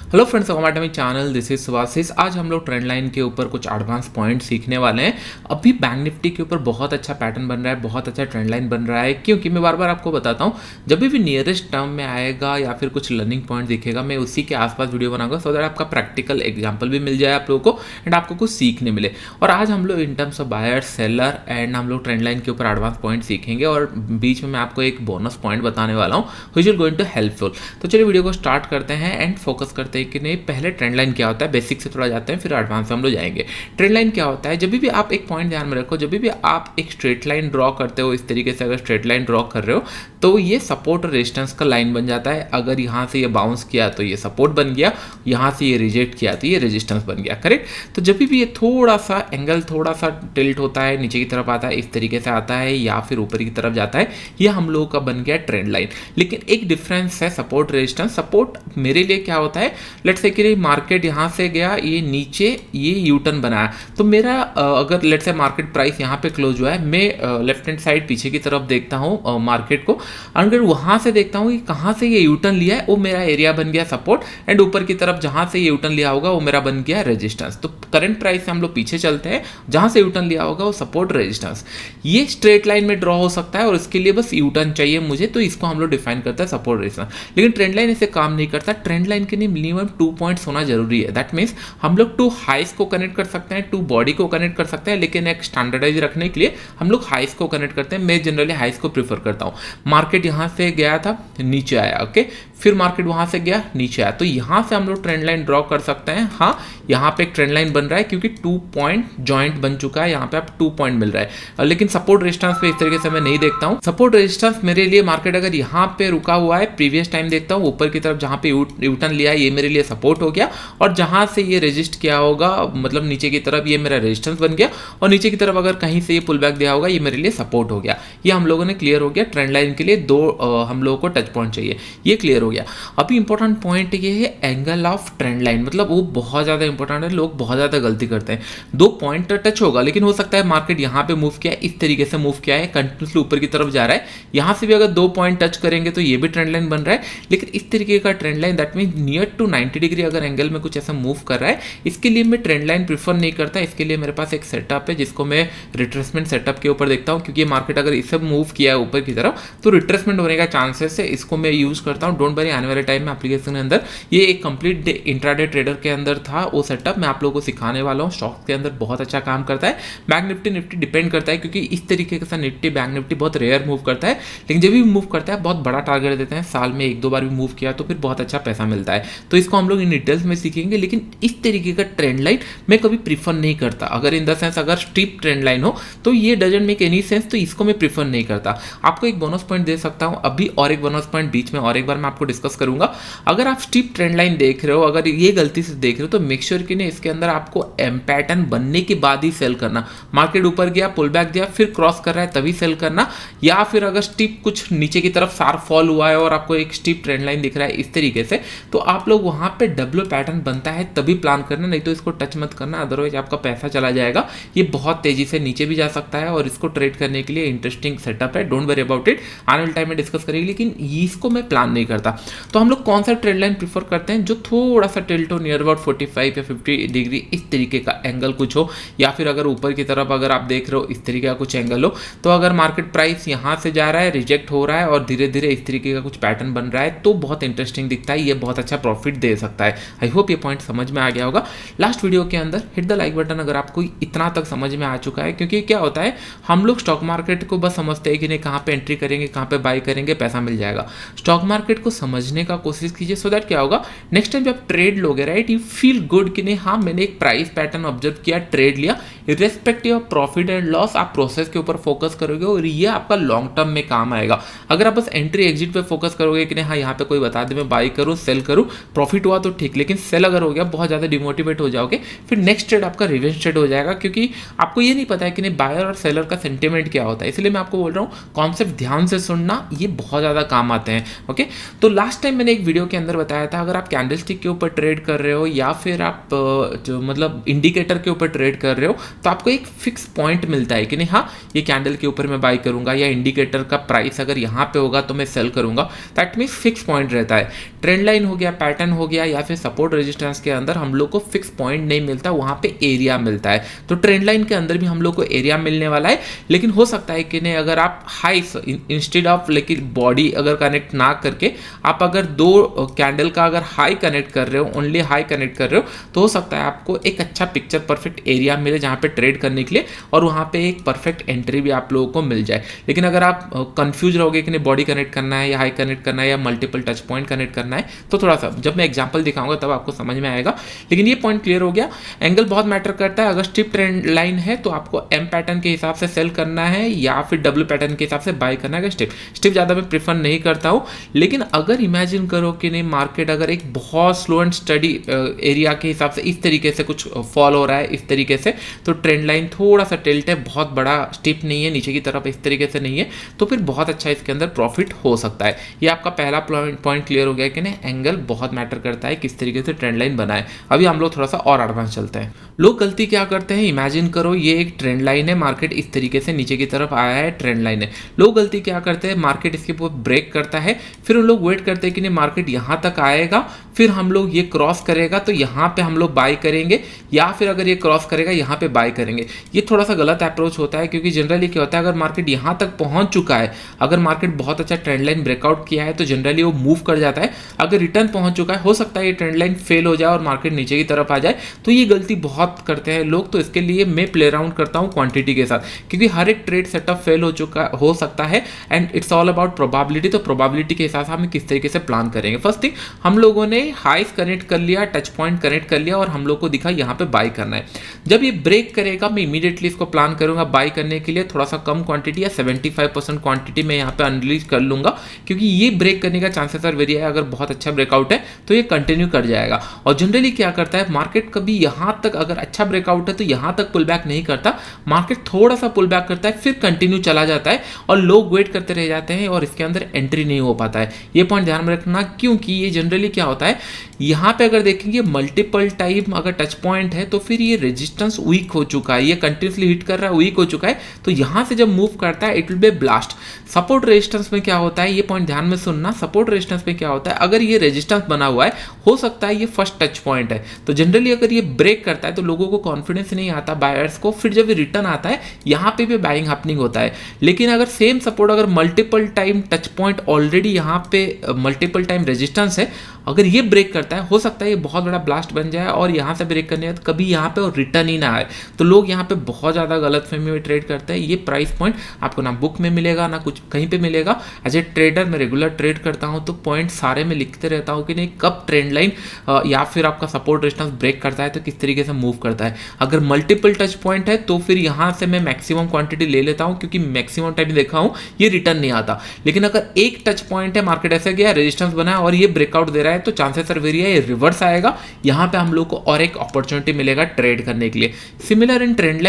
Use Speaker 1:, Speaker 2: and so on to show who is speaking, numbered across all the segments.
Speaker 1: Hello friends, welcome to my channel. This is Subhasis. आज हम लोग ट्रेंड लाइन के ऊपर कुछ एडवांस पॉइंट सीखने वाले हैं। अभी बैंक निफ्टी के ऊपर बहुत अच्छा पैटर्न बन रहा है, बहुत अच्छा ट्रेंड लाइन बन रहा है, क्योंकि मैं बार बार आपको बताता हूँ जब भी नियरेस्ट टर्म में आएगा या फिर कुछ लर्निंग पॉइंट दिखेगा, मैं उसी के आसपास वीडियो बनाऊंगा सो दैट आपका प्रैक्टिकल एग्जाम्पल भी मिल जाए आप लोगों को एंड आपको कुछ सीखने मिले। और आज हम लोग in terms of buyer seller and हम लोग ट्रेंड लाइन के ऊपर एडवांस पॉइंट सीखेंगे और बीच में मैं आपको एक बोनस पॉइंट बताने वाला हूँ which will going to helpful. तो चलिए वीडियो को स्टार्ट करते हैं एंड फोकस करते हैं कि नहीं, पहले ट्रेंड लाइन क्या होता है, बेसिक से थोड़ा जाते हैं फिर एडवांस में हम लोग जाएंगे। ट्रेंड लाइन क्या होता है? जब भी आप एक पॉइंट ध्यान में रखो, जब भी आप एक स्ट्रेट लाइन ड्रॉ करते हो, इस तरीके से अगर स्ट्रेट लाइन ड्रॉ कर रहे हो तो ये सपोर्ट और रेजिस्टेंस का लाइन बन जाता है। अगर यहाँ से ये बाउंस किया तो ये सपोर्ट बन गया, यहाँ से ये रिजेक्ट किया तो ये रेजिस्टेंस बन गया, करेक्ट। तो जब भी ये थोड़ा सा एंगल थोड़ा सा टिल्ट होता है, नीचे की तरफ आता है, इस तरीके से आता है या फिर ऊपर की तरफ जाता है, ये हम लोगों का बन गया ट्रेंड लाइन। लेकिन एक डिफरेंस है सपोर्ट रेजिस्टेंस। सपोर्ट मेरे लिए क्या होता है, लेट्स से कि मार्केट यहाँ से गया, ये नीचे ये यू टर्न बनाया, तो मेरा अगर लेट्स से मार्केट प्राइस यहाँ पे क्लोज हुआ है, मैं लेफ्ट हैंड साइड पीछे की तरफ देखता हूँ मार्केट को, अगर वहाँ से देखता हूँ कि कहाँ से ये यू टर्न लिया है, वो मेरा एरिया बन गया सपोर्ट एंड ऊपर की तरफ जहाँ से ये यू टर्न लिया होगा वो मेरा बन गया रेजिस्टेंस। तो करंट प्राइस से हम लोग पीछे चलते हैं, जहाँ से यू टर्न लिया होगा वो सपोर्ट रेजिस्टेंस। ये स्ट्रेट लाइन में ड्रॉ हो सकता है और इसके लिए बस यू टर्न चाहिए मुझे, तो इसको हम लोग डिफाइन करते हैं सपोर्ट रेजिस्टेंस। लेकिन ट्रेंड लाइन ऐसे काम नहीं करता। ट्रेंड लाइन के लिए मिनिमम 2 पॉइंट्स होना जरूरी है। दैट मीन्स हम लोग 2 हाइस को कनेक्ट कर सकते हैं, 2 बॉडी को कनेक्ट कर सकते हैं, लेकिन एक स्टैंडर्डाइज रखने के लिए हम लोग हाइस को कनेक्ट करते हैं। मैं जनरली हाइस को प्रीफर करता हूँ। मार्केट यहाँ से गया था, नीचे आया, ओके, फिर मार्केट वहाँ से गया, नीचे आया, तो यहाँ से हम लोग ट्रेंड लाइन ड्रॉ कर सकते हैं। हाँ, यहाँ पे एक ट्रेंड लाइन बन रहा है क्योंकि 2 पॉइंट जॉइंट बन चुका है, यहाँ पे आप 2 पॉइंट मिल रहा है। लेकिन सपोर्ट रेजिस्टेंस पे इस तरीके से मैं नहीं देखता हूँ। सपोर्ट रेजिस्टेंस मेरे लिए मार्केट अगर यहाँ पे रुका हुआ है, प्रीवियस टाइम देखता हूँ, ऊपर की तरफ जहाँ पे यू टर्न लिया है ये मेरे लिए सपोर्ट हो गया, और जहाँ से ये रेजिस्ट किया होगा मतलब नीचे की तरफ ये मेरा रेजिस्टेंस बन गया, और नीचे की तरफ अगर कहीं से ये पुल बैक दिया होगा ये मेरे लिए सपोर्ट हो गया। ये हम लोगों ने क्लियर हो गया। ट्रेंड लाइन के लिए 2 हम लोगों को टच पॉइंट चाहिए, ये क्लियर हो गया। अभी इंपॉर्टेंट पॉइंट ये है एंगल ऑफ ट्रेंड लाइन, मतलब वो बहुत ज़्यादा इंपॉर्टेंट है। लोग बहुत ज़्यादा गलती करते हैं। 2 पॉइंट टच होगा, लेकिन हो सकता है मार्केट यहाँ पे मूव किया, इस तरीके से मूव किया है, कंटिन्यूसली ऊपर की तरफ जा रहा है, यहाँ से भी अगर 2 पॉइंट टच करेंगे तो ये भी ट्रेंड लाइन बन रहा है। लेकिन इस तरीके का trend line that mean near to 90 degree अगर एंगल में कुछ ऐसा मूव कर रहा है, इसके लिए मैं ट्रेंड लाइन प्रीफर नहीं करता। इसके लिए मेरे पास एक सेटअप है जिसको मैं रिट्रेसमेंट सेटअप के ऊपर देखता हूँ, क्योंकि मार्केट अगर इसे मूव किया है ऊपर की तरफ तो रिट्रेसमेंट होने का चांसेस है। इसको मैं यूज करता हूँ। डोंट वरी, आने वाले टाइम में एप्लीकेशन के अंदर ये एक कंप्लीट इंट्राडे ट्रेडर के अंदर था, वो सेटअप मैं आप लोगों को सिखाने वाला हूँ। स्टॉक के अंदर बहुत अच्छा काम करता है। बैंक निफ्टी डिपेंड करता है, क्योंकि इस तरीके का निफ्टी बैंक निफ्टी बहुत रेयर मूव करता है, लेकिन जब भी मूव करता है बहुत बड़ा टारगेट देते हैं। साल में 1-2 बार भी मूव किया तो फिर बहुत अच्छा पैसा मिलता है। तो इसको हम लोग इन डिटेल्स में सीखेंगे। लेकिन इस तरीके का ट्रेंड लाइन मैं कभी प्रीफर नहीं करता। अगर इन द सेंस अगर स्टीप ट्रेंड लाइन हो तो ये डजंट मेक एनी सेंस, तो इसको मैं प्रीफर नहीं करता। आपको एक बोनस पॉइंट दे सकता हूं अभी, और एक बोनस पॉइंट बीच में और एक बार मैं आपको डिस्कस करूंगा। अगर आप स्टीप ट्रेंड लाइन देख रहे हो, अगर ये गलती से देख रहे हो, तो मेक श्योर कि नहीं इसके अंदर आपको एम पैटर्न बनने के बाद ही सेल करना। मार्केट ऊपर गया, पुल बैक दिया, फिर क्रॉस कर रहा है तभी सेल करना। या फिर अगर स्टीप कुछ नीचे की तरफ शार्प फॉल हुआ है और आपको एक स्टीप ट्रेंड लाइन दिख रहा है इस तरीके से, तो आप लोग वहां पे डब्ल्यू पैटर्न बनता है तभी प्लान करना, नहीं तो इसको टच मत करना, अदरवाइज आपका पैसा चला जाएगा। ये बहुत तेजी से नीचे भी जा सकता है और इसको ट्रेड करने के लिए इंटरेस्टिंग सेटअप है। डोंट वरी अबाउट इट, आने वाले टाइम में डिस्कस करेंगे, लेकिन इसको मैं प्लान नहीं करता। तो हम लोग कौन सा ट्रेड लाइन प्रीफर करते हैं? जो थोड़ा सा टिल्ट हो, नियर अबाउट 45 या 50 डिग्री इस तरीके का एंगल कुछ हो, या फिर अगर ऊपर की तरफ अगर आप देख रहे हो इस तरीके का कुछ एंगल हो, तो अगर मार्केट प्राइस यहाँ से जा रहा है, रिजेक्ट हो रहा है और धीरे धीरे इस तरीके का कुछ पैटर्न बन रहा है, तो बहुत इंटरेस्टिंग दिखता है। ये बहुत अच्छा प्रॉफिट दे सकता है। आई होप ये पॉइंट समझ में आ गया होगा। लास्ट वीडियो के अंदर हिट द लाइक बटन अगर आपको इतना तक समझ में आ चुका है, क्योंकि क्या होता है हम लोग स्टॉक मार्केट को बस समझते हैं कि नहीं कहाँ पे एंट्री करेंगे, कहाँ पे बाई करेंगे, पैसा मिल जाएगा। स्टॉक मार्केट को समझने का कोशिश कीजिए, सो दैट क्या होगा, नेक्स्ट टाइम जब ट्रेड लोगे, राइट, यू फील गुड कि नहीं हाँ मैंने एक प्राइस पैटर्न ऑब्जर्व किया, ट्रेड लिया, irrespective of profit and loss आप प्रोसेस के ऊपर फोकस करोगे और ये आपका लॉन्ग टर्म में काम आएगा। अगर आप बस एंट्री एग्जिट पे फोकस करोगे कि नहीं हाँ यहाँ पे कोई बता दे मैं बाई करूँ सेल करूँ, प्रॉफिट हुआ तो ठीक, लेकिन सेल अगर हो गया बहुत ज़्यादा डिमोटिवेट हो जाओगे, फिर नेक्स्ट ट्रेड आपका रिवेंज ट्रेड हो जाएगा, क्योंकि आपको ये नहीं पता है कि नहीं बायर और सेलर का सेंटिमेंट क्या होता है। इसलिए मैं आपको बोल रहा हूँ कॉन्सेप्ट ध्यान से सुनना, ये बहुत ज़्यादा काम आते हैं। ओके, तो लास्ट टाइम मैंने एक वीडियो के अंदर बताया था, अगर आप कैंडलस्टिक के ऊपर ट्रेड कर रहे हो या फिर आप जो मतलब इंडिकेटर के ऊपर ट्रेड कर रहे हो, तो आपको एक फिक्स पॉइंट मिलता है कि नहीं हाँ ये कैंडल के ऊपर मैं बाई करूंगा, या इंडिकेटर का प्राइस अगर यहाँ पे होगा तो मैं सेल करूंगा। दैट मीन्स फिक्स पॉइंट रहता है। ट्रेंड लाइन हो गया, पैटर्न हो गया, या फिर सपोर्ट रेजिस्टेंस के अंदर हम लोग को फिक्स पॉइंट नहीं मिलता, वहाँ पे एरिया मिलता है। तो ट्रेंड लाइन के अंदर भी हम लोग को एरिया मिलने वाला है, लेकिन हो सकता है कि नहीं, अगर आप हाई इंस्टेड ऑफ लेकिन बॉडी अगर कनेक्ट ना करके आप अगर दो कैंडल का अगर हाई कनेक्ट कर रहे हो, ओनली हाई कनेक्ट कर रहे हो, तो हो सकता है आपको एक अच्छा पिक्चर परफेक्ट एरिया मिले जहाँ पे ट्रेड करने के लिए, और वहाँ पे एक परफेक्ट एंट्री भी आप लोगों को मिल जाए। लेकिन अगर आप कंफ्यूज रहोगे कि नहीं बॉडी कनेक्ट करना है या हाई कनेक्ट करना है या मल्टीपल टच पॉइंट कनेक्ट करना है, तो थोड़ा सा जब मैं एग्जांपल दिखाऊंगा तब आपको समझ में आएगा। लेकिन ये पॉइंट क्लियर हो गया, एंगल बहुत मैटर करता है। अगर स्टिप ट्रेंड लाइन है तो आपको एम पैटर्न के हिसाब से सेल करना है या फिर डब्ल्यू पैटर्न के हिसाब से बाय करना है। स्टिप ज़्यादा मैं प्रीफर नहीं करता हूँ, लेकिन अगर इमेजिन करो कि नहीं मार्केट अगर एक बहुत स्लो एंड स्टडी एरिया के हिसाब से इस तरीके से कुछ फॉल हो रहा है इस तरीके से, तो ट्रेंड लाइन थोड़ा सा टिल्ट है, बहुत बड़ा स्टिप नहीं है, नीचे की तरफ इस तरीके से नहीं है, तो फिर बहुत अच्छा इसके अंदर प्रॉफिट हो सकता है। ये आपका पहला पॉइंट क्लियर हो गया कि नहीं एंगल बहुत मैटर करता है, किस तरीके से ट्रेंड लाइन बनाए। अभी हम लोग थोड़ा सा और एडवांस चलते हैं। लोग गलती क्या करते हैं, इमेजिन करो ये एक ट्रेंड लाइन है, मार्केट इस तरीके से नीचे की तरफ आया है, ट्रेंड लाइन है। लोग गलती क्या करते हैं, मार्केट इसके ऊपर ब्रेक करता है, फिर उन लोग वेट करते हैं कि नहीं मार्केट यहाँ तक आएगा, फिर हम लोग ये क्रॉस करेगा तो यहाँ पे हम लोग बाय करेंगे, या फिर अगर ये क्रॉस करेगा यहाँ पे बाय करेंगे। ये थोड़ा सा गलत अप्रोच होता है, क्योंकि जनरली क्या होता है, अगर मार्केट यहाँ तक पहुँच चुका है, अगर मार्केट बहुत अच्छा ट्रेंड लाइन ब्रेकआउट किया है तो जनरली वो मूव कर जाता है। अगर रिटर्न पहुँच चुका है, हो सकता है ये ट्रेंड लाइन फेल हो जाए और मार्केट नीचे की तरफ आ जाए। तो ये गलती बहुत करते हैं लोग, तो इसके लिए मैं प्ले अराउंड करता हूँ क्वांटिटी के साथ, क्योंकि हर एक ट्रेड सेटअप फेल हो सकता है, and it's all about probability. तो प्रोबेबिलिटी के हिसाब से हम किस तरीके से प्लान करेंगे। फर्स्ट थिंग, हम लोगों ने हाइस कनेक्ट कर लिया, टच पॉइंट कनेक्ट कर लिया, और हम लोग को दिखा यहाँ पे बाय करना है। जब ये ब्रेक करेगा मैं इमीडिएटली इसको प्लान करूंगा बाय करने के लिए, थोड़ा सा कम क्वांटिटी या 75% क्वांटिटी मैं यहाँ पे अनरिलीज कर लूंगा, क्योंकि ये ब्रेक करने का चांसेस आर वेरी है। अगर बहुत अच्छा ब्रेकआउट है तो ये कंटिन्यू कर जाएगा। और जनरली क्या करता है मार्केट, कभी यहाँ तक अगर अच्छा ब्रेकआउट है तो यहाँ तक पुल बैक नहीं करता, मार्केट थोड़ा सा पुल बैक करता है, फिर कंटिन्यू चला जाता है और लोग वेट करते रह जाते हैं और इसके अंदर एंट्री नहीं हो पाता है। ये पॉइंट ध्यान में रखना, क्योंकि ये जनरली क्या होता है, यहाँ पे अगर देखेंगे मल्टीपल टाइम अगर टच पॉइंट है तो फिर ये रेजिस्टेंस वीक हो चुका है, ये कंटिन्यूसली हिट कर रहा है, वीक हो चुका है, तो यहाँ से जब मूव करता है it will be blast. Support resistance में क्या होता है, ये पॉइंट ध्यान में सुनना, सपोर्ट रेजिस्टेंस में क्या होता है, अगर ये रेजिस्टेंस बना हुआ है, हो सकता है ये फर्स्ट टच पॉइंट है, तो जनरली अगर ये ब्रेक करता है तो लोगों को कॉन्फिडेंस नहीं आता बायर्स को, फिर जब ये रिटर्न आता है यहाँ पे भी बाइंग हैपनिंग होता है। लेकिन अगर सेम सपोर्ट अगर multiple time touch point already यहाँ पे मल्टीपल टाइम रेजिस्टेंस है, अगर ये ब्रेक करता है, हो सकता है ये बहुत बड़ा ब्लास्ट बन जाए और यहाँ से ब्रेक करने तो कभी यहाँ पे और रिटर्न ही ना आए। तो लोग यहाँ पे बहुत ज़्यादा गलतफहमी में ट्रेड करते हैं। ये प्राइस पॉइंट आपको ना बुक में मिलेगा ना कुछ कहीं पे मिलेगा। एज ए ट्रेडर मैं रेगुलर ट्रेड करता हूँ तो पॉइंट सारे में लिखते रहता हूँ कि नहीं कब ट्रेंड लाइन या फिर आपका सपोर्ट रेजिस्टेंस ब्रेक करता है तो किस तरीके से मूव करता है। अगर मल्टीपल टच पॉइंट है तो फिर यहाँ से मैं मैक्सिमम क्वांटिटी ले लेता हूँ, क्योंकि मैक्सिमम टाइम देखा हूँ ये रिटर्न नहीं आता। लेकिन अगर एक टच पॉइंट है, मार्केट ऐसे गया, रेजिस्टेंस बना और ये ब्रेकआउट दे रहा है, तो चांसेस आर वेरी है ये रिवर्स आएगा, यहाँ पे हम लोग को और एक अपॉर्चुनिटी मिलेगा ट्रेड करने के लिए। सिमिलर इन ट्रेंड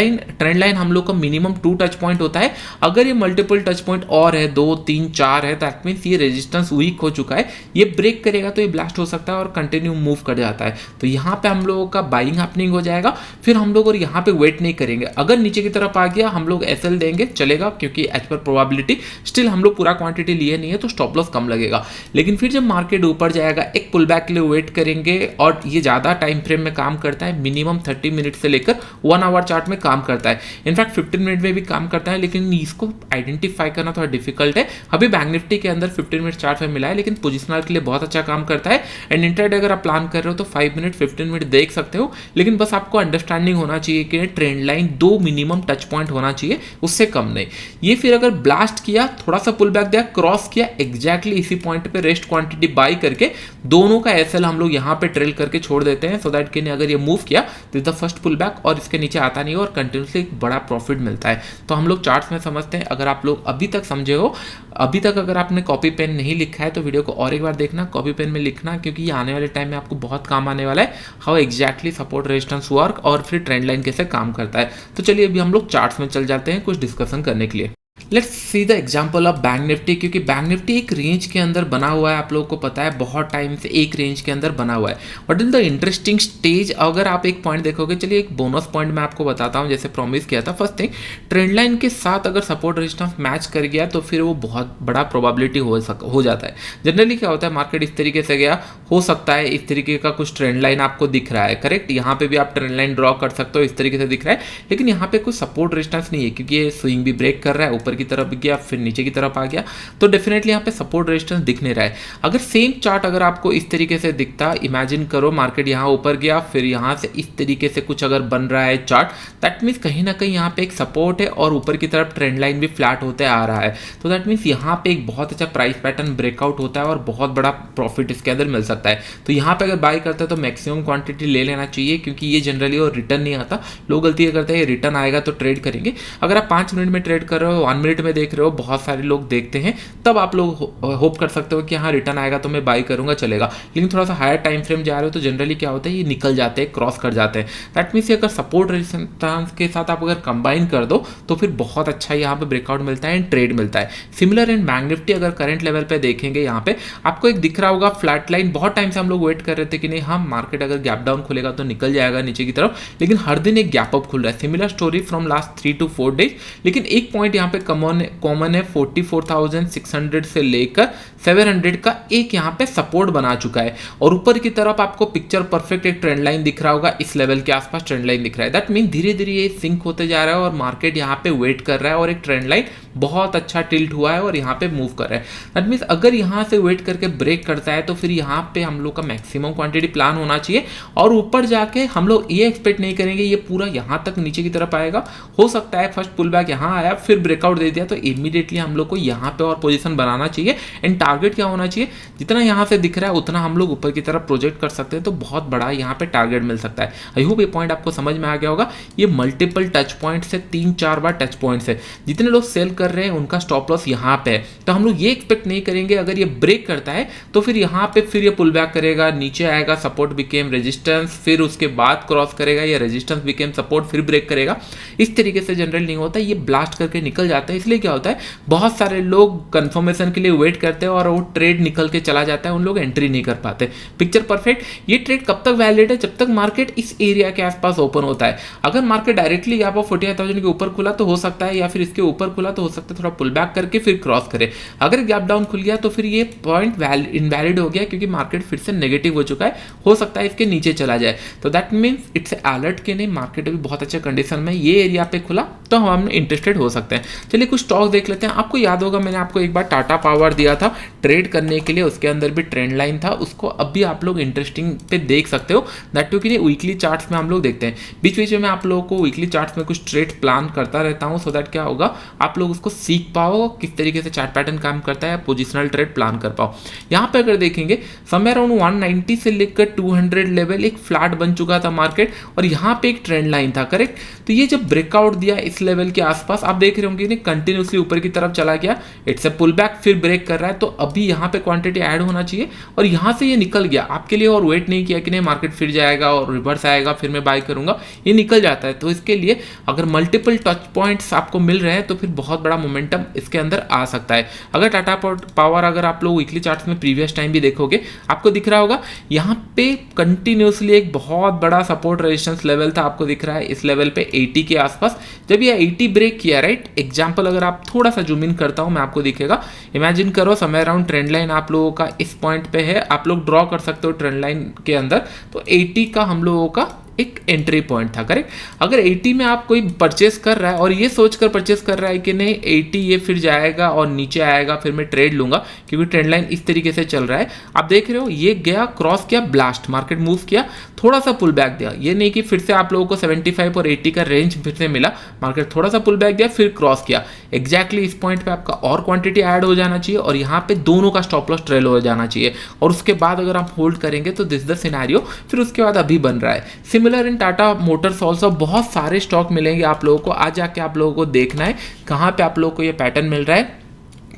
Speaker 1: लाइन हम लोग का मिनिमम 2 टच पॉइंट होता है। अगर ये मल्टीपल टच पॉइंट और है 2 3 4 है, दैट मींस ये रेजिस्टेंस वीक हो चुका है, ये ब्रेक करेगा तो ये ब्लास्ट हो सकता है और कंटिन्यू मूव कर जाता है। तो यहाँ पे हम लोगों का बाइंग हैपनिंग हो जाएगा, फिर हम लोग और यहाँ पे वेट नहीं करेंगे। अगर नीचे की तरफ आ गया हम लोग एसएल देंगे, चलेगा, क्योंकि एज पर प्रोबेबिलिटी स्टिल हम लोग पूरा क्वांटिटी लिए नहीं है तो स्टॉप लॉस कम लगेगा। लेकिन फिर जब मार्केट ऊपर जाएगा एक पुल बैक के लिए वेट करेंगे, और ये ज़्यादा टाइम फ्रेम में काम करता है, मिनिमम 30 मिनट से लेकर 1 आवर चार्ट में काम करता है, इनफैक्ट 15 मिनट में भी काम करता है, लेकिन इसको आइडेंटिफाई करना थोड़ा डिफिकल्ट है। अभी बैंक निफ्टी के अंदर 15 मिनट चार्ट में मिला है, लेकिन पोजिशनल के लिए बहुत अच्छा काम करता है। एंड इंट्राडे अगर आप प्लान कर रहे हो तो 5 मिनट 15 मिनट देख सकते हो, लेकिन बस आपको अंडरस्टैंडिंग होना चाहिए कि trend line 2 minimum touch point होना चाहिए, उससे कम नहीं। ये फिर अगर ब्लास्ट किया, थोड़ा सा पुल बैक दिया, क्रॉस किया, एग्जैक्टली इसी पॉइंट पे रेस्ट क्वांटिटी बाई करके दोनों का एसएल हम लोग यहाँ पे ट्रेल करके छोड़ देते हैं, सो दैट कि अगर ये मूव किया तो द फर्स्ट पुल बैक और इसके नीचे आता नहीं और कंटिन्यूसली एक बड़ा प्रॉफिट मिलता है। तो हम लोग चार्ट्स में समझते हैं। अगर आप लोग अभी तक समझे हो, अभी तक अगर आपने कॉपी पेन नहीं लिखा है तो वीडियो को और एक बार देखना, कॉपी पेन में लिखना, क्योंकि ये आने वाले टाइम में आपको बहुत काम आने वाला है, how exactly support resistance work और फिर ट्रेंड लाइन कैसे काम करता है। तो चलिए अभी हम लोग चार्ट्स में चल जाते हैं कुछ डिस्कशन करने के लिए। Let's see the example of bank Nifty, क्योंकि बैंक निफ्टी एक रेंज के अंदर बना हुआ है, आप लोगों को पता है बहुत टाइम से एक रेंज के अंदर बना हुआ है। But in the interesting stage अगर आप एक पॉइंट देखोगे, चलिए एक बोनस पॉइंट मैं आपको बताता हूँ जैसे प्रॉमिस किया था। फर्स्ट थिंग, ट्रेंड लाइन के साथ अगर सपोर्ट रेजिस्टेंस मैच कर गया तो फिर वो बहुत बड़ा प्रोबेबिलिटी हो जाता है। जनरली क्या होता है, मार्केट इस तरीके से गया, हो सकता है इस तरीके का कुछ ट्रेंड लाइन आपको दिख रहा है, करेक्ट। यहाँ पे भी आप ट्रेंड लाइन ड्रॉ कर सकते हो, इस तरीके से दिख रहा है, लेकिन यहाँ पे कुछ सपोर्ट रेजिस्टेंस नहीं है क्योंकि ये स्विंग भी ब्रेक कर रहा है, ऊपर की तरफ गया फिर नीचे की तरफ आ गया, तो डेफिनेटली यहाँ पे सपोर्ट रेजिस्टेंस दिख नहीं रहा है। अगर सेम चार्ट अगर आपको इस तरीके से दिखता, इमेजिन करो मार्केट यहाँ ऊपर गया फिर यहाँ से इस तरीके से कुछ अगर बन रहा है चार्ट, दैट मीन्स कहीं ना कहीं यहाँ पे एक सपोर्ट है और ऊपर की तरफ ट्रेंड लाइन भी फ्लैट होते आ रहा है, तो दैट मीन्स यहाँ पे एक बहुत अच्छा प्राइस पैटर्न ब्रेकआउट होता है और बहुत बड़ा प्रॉफिट इसके अंदर मिल सकता है। तो यहाँ पे अगर बाय करते हैं तो मैक्सिमम क्वांटिटी ले लेना चाहिए, क्योंकि ये जनरली और रिटर्न नहीं आता। लोग गलती करते हैं, रिटर्न आएगा तो ट्रेड करेंगे। अगर आप 5 मिनट में ट्रेड कर रहे हो, 1 मिनट में देख रहे हो, बहुत सारे लोग देखते हैं, तब आप लोग होप कर सकते हो कि हाँ रिटर्न आएगा तो मैं बाय करूंगा, चलेगा। लेकिन थोड़ा सा हायर टाइम फ्रेम जा रहे हो तो जनरली क्या होता है, ये निकल जाते हैं, क्रॉस कर जाते हैं। दैट मीन्स अगर सपोर्ट रेजिस्टेंस के साथ आप अगर कंबाइन कर दो तो फिर बहुत अच्छा यहाँ पे ब्रेकआउट मिलता है एंड ट्रेड मिलता है। सिमिलर इन बैंक निफ्टी अगर करंट लेवल पे देखेंगे, यहाँ पे आपको एक दिख रहा होगा फ्लैट लाइन। बहुत टाइम से हम लोग वेट कर रहे थे कि नहीं हाँ मार्केट अगर गैप डाउन खुलेगा तो निकल जाएगा नीचे की तरफ, लेकिन हर दिन एक गैप अप खुल रहा है। Similar story from last 3 to 4 days, लेकिन एक पॉइंट यहाँ पे कॉमन है 44,600 से लेकर 700 का एक यहाँ पे सपोर्ट बना चुका है, और ऊपर की तरफ आपको पिक्चर परफेक्ट एक ट्रेंड लाइन दिख रहा होगा, इस लेवल के आसपास ट्रेंड लाइन दिख रहा है। दैट मीन धीरे धीरे ये सिंक होते जा रहा है और मार्केट यहाँ पे वेट कर रहा है और एक ट्रेंड लाइन बहुत अच्छा टिल्ट हुआ है और यहाँ पे मूव कर रहा है। दैट मीन्स अगर यहाँ से वेट करके ब्रेक करता है तो फिर यहाँ पे हम लोग का मैक्सिमम क्वांटिटी प्लान होना चाहिए, और ऊपर जाके हम लोग ये एक्सपेक्ट नहीं करेंगे ये पूरा यहाँ तक नीचे की तरफ आएगा। हो सकता है फर्स्ट पुल बैक यहाँ आया फिर ब्रेकआउट दे दिया, तो इमीडिएटली हम लोग को यहाँ पे और पोजीशन बनाना चाहिए। एंड टारगेट क्या होना चाहिए, जितना यहाँ से दिख रहा है उतना हम लोग ऊपर की तरफ प्रोजेक्ट कर सकते हैं, तो बहुत बड़ा यहाँ पे टारगेट मिल सकता है। आई होप ये पॉइंट आपको समझ में आ गया होगा। ये मल्टीपल टच पॉइंट से 3-4 बार टच पॉइंट है, जितने लोग सेल कर रहे हैं उनका स्टॉप लॉस यहाँ पे है, तो हम लोग ये एक्सपेक्ट नहीं करेंगे अगर ये ब्रेक करता है तो फिर यहाँ पे फिर ये पुल बैक करेगा, नीचे आएगा, सपोर्ट बिकेम रेजिस्टेंस, फिर उसके बाद क्रॉस करेगा, या रेजिस्टेंस बिकेम सपोर्ट फिर ब्रेक करेगा। इस तरीके से जनरल नहीं होता, ये ब्लास्ट करके निकल जाता है। इसलिए क्या होता है, बहुत सारे लोग कंफर्मेशन के लिए वेट करते हैं और वो ट्रेड निकल के चला जाता है, उन लोग एंट्री नहीं कर पाते। Picture perfect. ये ट्रेड कब तक वैलिड है, जब तक मार्केट इस एरिया के आसपास ओपन होता है। अगर मार्केट डायरेक्टली यहाँ पर 45,000 के ऊपर खुला तो हो सकता है, या फिर इसके ऊपर खुला तो हो सकता है थोड़ा पुल बैक करके फिर क्रॉस करे। अगर गैप डाउन खुल गया तो फिर ये पॉइंट इनवैलिड हो गया, क्योंकि मार्केट फिर से नेगेटिव हो चुका है, हो सकता है इसके नीचे चला जाए। तो दैट मीन्स इट्स अलर्ट के नहीं, मार्केट अभी बहुत अच्छे कंडीशन में ये एरिया पे खुला तो हम इंटरेस्टेड हो सकते हैं। चलिए कुछ स्टॉक देख लेते हैं। आपको याद होगा मैंने आपको एक बार टाटा पावर दिया था ट्रेड करने के लिए, उसके अंदर भी ट्रेंड लाइन था, उसको अभी आप लोग इंटरेस्टिंग पे देख सकते हो। दैट टू कि वीकली चार्ट्स में हम लोग देखते हैं, बीच बीच में आप लोगों को वीकली चार्ट्स में कुछ ट्रेड प्लान करता रहता हूँ, सो दैट क्या होगा आप लोग उसको सीख पाओ किस तरीके से चार्ट पैटर्न काम करता है, पोजिशनल ट्रेड प्लान कर पाओ। यहाँ पे अगर देखेंगे समय अराउंड 190 से लेकर 200 लेवल एक फ्लैट बन चुका था मार्केट, और यहाँ पे एक ट्रेंड लाइन था, करेक्ट। तो ये जब ब्रेकआउट दिया इस लेवल के आसपास, आप देख रहे होंगे कंटिन्यूसली ऊपर की तरफ चला गया, इट्स अ पुल बैक, फिर ब्रेक कर रहा है, तो अभी यहाँ पे क्वांटिटी ऐड होना चाहिए, और यहाँ से ये निकल गया आपके लिए, और वेट नहीं किया कि नहीं मार्केट फिर जाएगा और रिवर्स आएगा फिर मैं बाय करूंगा, ये निकल जाता है। तो इसके लिए अगर मल्टीपल टच पॉइंट्स आपको मिल रहे हैं तो फिर बहुत बड़ा मोमेंटम इसके अंदर आ सकता है। अगर टाटा पावर अगर आप लोग वीकली चार्ट्स में प्रीवियस टाइम भी देखोगे, आपको दिख रहा होगा यहाँ पे कंटिन्यूसली एक बहुत बड़ा सपोर्ट रेजिस्टेंस लेवल था, आपको दिख रहा है इस लेवल पे 80 के आसपास। जब ये 80 ब्रेक किया, राइट, एग्जांपल अगर आप थोड़ा सा जूम इन करता हूं मैं, आपको दिखेगा, इमेजिन करो समय अराउंड ट्रेंड लाइन आप लोगों का इस पॉइंट पे है, आप लोग ड्रॉ कर सकते हो ट्रेंड लाइन के अंदर, तो 80 का हम लोगों का एक एंट्री पॉइंट था, करेक्ट। अगर 80 में आप कोई परचेस कर रहा है और ये सोचकर परचेस कर रहा है कि नहीं 80 ये फिर जाएगा और नीचे आएगा फिर मैं ट्रेड लूंगा, क्योंकि ट्रेंड लाइन इस तरीके से चल रहा है, आप देख रहे हो ये गया क्रॉस किया, ब्लास्ट, मार्केट मूव किया, थोड़ा सा पुल बैक दिया, ये नहीं कि फिर से आप लोगों को 75 और 80 का रेंज फिर से मिला, मार्केट थोड़ा सा पुल बैक दिया फिर क्रॉस किया। एग्जैक्टली इस पॉइंट पे आपका और क्वांटिटी ऐड हो जाना चाहिए, और यहाँ पे दोनों का स्टॉप लॉस ट्रेल हो जाना चाहिए, और उसके बाद अगर आप होल्ड करेंगे तो दिस द सिनेरियो फिर उसके बाद अभी बन रहा है। Similar in Tata Motors also बहुत सारे स्टॉक मिलेंगे आप लोगों को, आज जाके आप लोगों को देखना है कहाँ पे आप लोगों को ये पैटर्न मिल रहा है।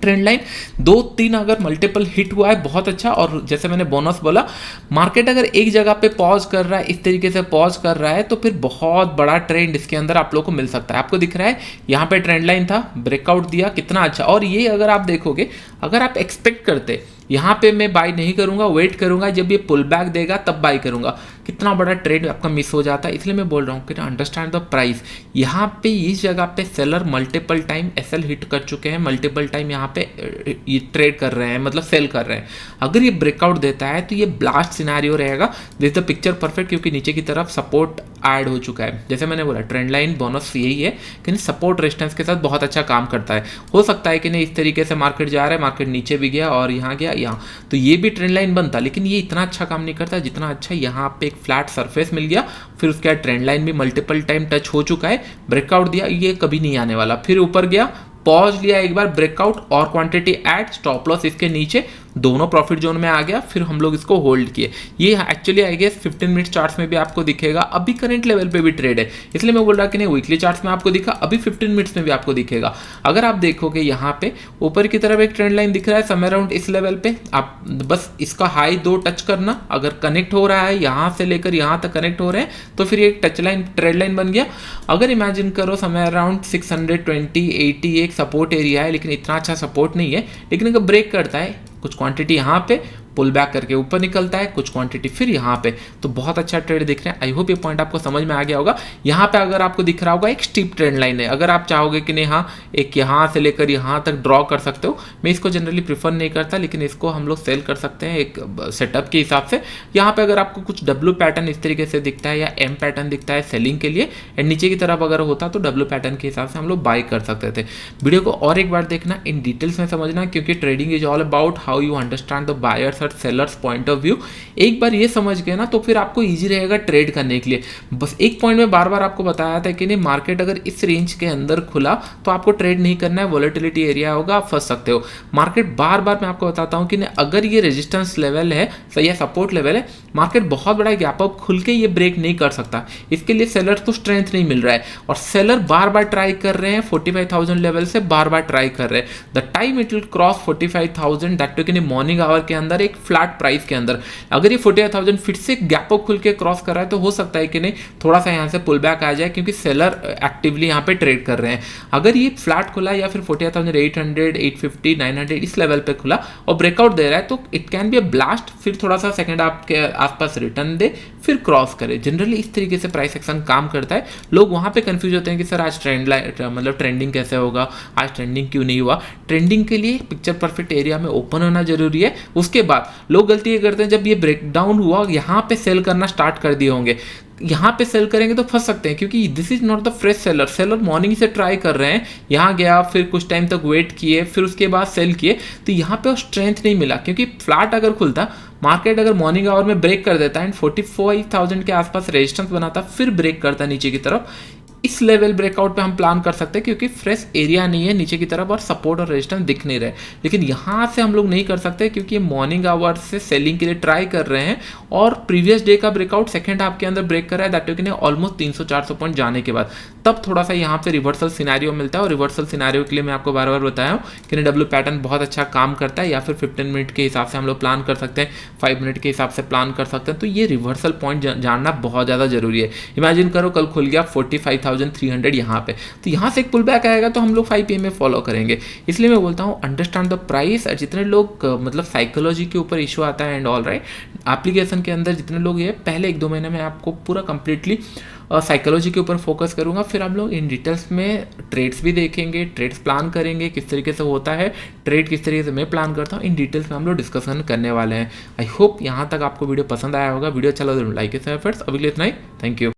Speaker 1: ट्रेंड लाइन 2-3 अगर मल्टीपल हिट हुआ है बहुत अच्छा। और जैसे मैंने बोनस बोला, मार्केट अगर एक जगह पे पॉज कर रहा है, इस तरीके से पॉज कर रहा है, तो फिर बहुत बड़ा ट्रेंड इसके अंदर आप लोगों को मिल सकता है। आपको दिख रहा है यहाँ पे ट्रेंड लाइन था, ब्रेकआउट दिया, कितना अच्छा। और ये अगर आप देखोगे, अगर आप एक्सपेक्ट करते यहाँ पे मैं बाई नहीं करूंगा, वेट करूंगा जब ये पुल बैक देगा तब बाई करूंगा, कितना बड़ा ट्रेड आपका मिस हो जाता है। इसलिए मैं बोल रहा हूँ कि अंडरस्टैंड द प्राइस। यहाँ पे इस जगह पे seller multiple time SL hit कर चुके हैं, मल्टीपल टाइम यहाँ पे ये ट्रेड कर रहे हैं, मतलब सेल कर रहे हैं। अगर ये ब्रेकआउट देता है तो ये ब्लास्ट सिनेरियो रहेगा। दिस द पिक्चर परफेक्ट, क्योंकि नीचे की तरफ सपोर्ट ऐड हो चुका है। जैसे मैंने बोला ट्रेंड लाइन बोनस यही है कि सपोर्ट रेजिस्टेंस के साथ बहुत अच्छा काम करता है। हो सकता है कि नहीं इस तरीके से मार्केट जा रहा है, मार्केट नीचे भी गया और यहाँ गया यहाँ, तो ये भी ट्रेंड लाइन बनता, लेकिन ये इतना अच्छा काम नहीं करता जितना अच्छा यहाँ पे एक फ्लैट सरफेस मिल गया। फिर उसके बाद ट्रेंड लाइन भी मल्टीपल टाइम टच हो चुका है, ब्रेकआउट दिया, ये कभी नहीं आने वाला। फिर ऊपर गया, पॉज लिया एक बार, ब्रेकआउट और क्वांटिटी ऐड, स्टॉप लॉस इसके नीचे, दोनों प्रॉफिट जोन में आ गया। फिर हम लोग इसको होल्ड किए। ये actually I guess 15 minute charts में भी आपको दिखेगा, अभी करंट लेवल पे भी ट्रेड है, इसलिए मैं बोल रहा कि नहीं वीकली चार्ट्स में आपको दिखा, अभी 15 मिनट्स में भी आपको दिखेगा। अगर आप देखोगे यहाँ पे ऊपर की तरफ एक ट्रेंड लाइन दिख रहा है समय अराउंड इस लेवल पे, आप बस इसका हाई 2 टच करना, अगर कनेक्ट हो रहा है यहाँ से लेकर यहाँ तक कनेक्ट हो रहे हैं तो फिर एक टच लाइन ट्रेड लाइन बन गया। अगर इमेजिन करो समय अराउंड 620 80 एक सपोर्ट एरिया है, लेकिन इतना अच्छा सपोर्ट नहीं है, लेकिन अगर ब्रेक करता है कुछ क्वांटिटी यहाँ पे पुल बैक करके ऊपर निकलता है, कुछ क्वांटिटी फिर यहाँ पे, तो बहुत अच्छा ट्रेड दिख रहे हैं। आई होप ये पॉइंट आपको समझ में आ गया होगा। यहाँ पे अगर आपको दिख रहा होगा एक स्टीप ट्रेंड लाइन है, अगर आप चाहोगे कि नहीं हाँ एक यहाँ से लेकर यहाँ तक ड्रॉ कर सकते हो, मैं इसको जनरली प्रीफर नहीं करता, लेकिन इसको हम लोग सेल कर सकते हैं एक सेटअप के हिसाब से। यहाँ पे अगर आपको कुछ डब्ल्यू पैटर्न इस तरीके से दिखता है या एम पैटर्न दिखता है सेलिंग के लिए, एंड नीचे की तरफ अगर होता तो डब्ल्यू पैटर्न के हिसाब से हम लोग बाई कर सकते थे। वीडियो को और एक बार देखना, इन डिटेल्स में समझना, क्योंकि trading is all about how you understand the buyers और सेलर्स पॉइंट ऑफ व्यू। एक बार ये समझ गए ना तो फिर आपको इजी रहेगा ट्रेड करने के लिए। बस एक पॉइंट में बार बार आपको बताया था कि नहीं मार्केट अगर इस रेंज के अंदर खुला तो आपको ट्रेड नहीं करना है, वोलेटिलिटी एरिया होगा, आप फंस सकते हो। मार्केट बार बार मैं आपको बताता हूं कि नहीं अगर ये रेजिस्टेंस लेवल है या सपोर्ट लेवल है, मार्केट बहुत बड़ा गैप अप खुल के ये ब्रेक नहीं कर सकता। इसके लिए सेलर को स्ट्रेंथ नहीं मिल रहा है और सेलर बार बार ट्राई कर रहे हैं 45,000 लेवल से, बार बार ट्राई कर रहे हैं। The time it will cross 45,000 that too कि मॉर्निंग आवर के अंदर एक फ्लैट प्राइस के अंदर, अगर ये 48,000 फिर से गैप अप खुल के क्रॉस कर रहा है तो हो सकता है कि नहीं थोड़ा सा यहाँ से पुल बैक आ जाए, क्योंकि सेलर एक्टिवली यहाँ पे ट्रेड कर रहे हैं। अगर ये फ्लैट खुला या फिर 48,800 850 900 इस लेवल पे खुला और ब्रेकआउट दे रहा है तो it can be a blast, फिर थोड़ा सा सेकंड आपके आसपास रिटर्न दे, फिर क्रॉस करे। जनरली इस तरीके से प्राइस एक्शन काम करता है। लोग वहाँ पे कंफ्यूज होते हैं कि सर आज ट्रेंड मतलब ट्रेंडिंग कैसे होगा, आज ट्रेंडिंग क्यों नहीं हुआ। ट्रेंडिंग के लिए पिक्चर परफेक्ट एरिया में ओपन होना जरूरी है। उसके बाद लोग गलती ये करते हैं, जब ये ब्रेकडाउन हुआ यहाँ पे सेल करना स्टार्ट कर दिए होंगे, यहाँ पे सेल करेंगे तो फंस सकते हैं, क्योंकि this is not the fresh seller. Seller morning से ट्राई कर रहे हैं, यहाँ गया फिर कुछ टाइम तक वेट किए, फिर उसके बाद सेल किए, तो यहाँ पे स्ट्रेंथ नहीं मिला। क्योंकि फ्लैट अगर खुलता, मार्केट अगर मॉर्निंग आवर में ब्रेक कर देता एंड 45,000 के आसपास रेजिस्टेंस बनाता, फिर ब्रेक करता नीचे की तरफ, इस लेवल ब्रेकआउट पे हम प्लान कर सकते हैं, क्योंकि फ्रेश एरिया नहीं है नीचे की तरफ और सपोर्ट और रेजिस्टेंस दिख नहीं रहे। लेकिन यहाँ से हम लोग नहीं कर सकते, क्योंकि ये मॉर्निंग आवर से सेलिंग के लिए ट्राई कर रहे हैं और प्रीवियस डे का ब्रेकआउट सेकंड हाफ के अंदर ब्रेक कर रहा है, दैट कि ऑलमोस्ट 300-400 पॉइंट जाने के बाद, तब थोड़ा सा यहाँ पे रिवर्सल सिनेरियो मिलता है। और रिवर्सल सिनेरियो के लिए मैं आपको बार बार बताया हूँ कि डब्ल्यू पैटर्न बहुत अच्छा काम करता है, या फिर 15 मिनट के हिसाब से हम लोग प्लान कर सकते हैं, 5 मिनट के हिसाब से प्लान कर सकते हैं। तो ये रिवर्सल पॉइंट जानना बहुत ज़्यादा जरूरी है। इमेजिन करो कल खुल गया 45,300 यहाँ पे, तो यहाँ से एक पुल बैक आएगा तो हम लोग 5 PM में फॉलो करेंगे। इसलिए मैं बोलता हूँ अंडरस्टैंड द प्राइस। जितने लोग मतलब साइकोलॉजी के ऊपर इशू आता है एंड ऑल राइट, एप्लीकेशन के अंदर जितने लोग ये पहले 1-2 महीने में आपको पूरा कंप्लीटली साइकोलॉजी के ऊपर फोकस करूंगा। फिर हम लोग इन डिटेल्स में ट्रेड्स भी देखेंगे, ट्रेड्स प्लान करेंगे किस तरीके से होता है, ट्रेड किस तरीके से मैं प्लान करता हूँ, इन डिटेल्स में हम लोग डिस्कशन करने वाले हैं। आई होप यहाँ तक आपको वीडियो पसंद आया होगा। वीडियो अच्छा लगा तो लाइक एंड शेयर फ्रेंड्स। अभी के लिए इतना ही, थैंक यू।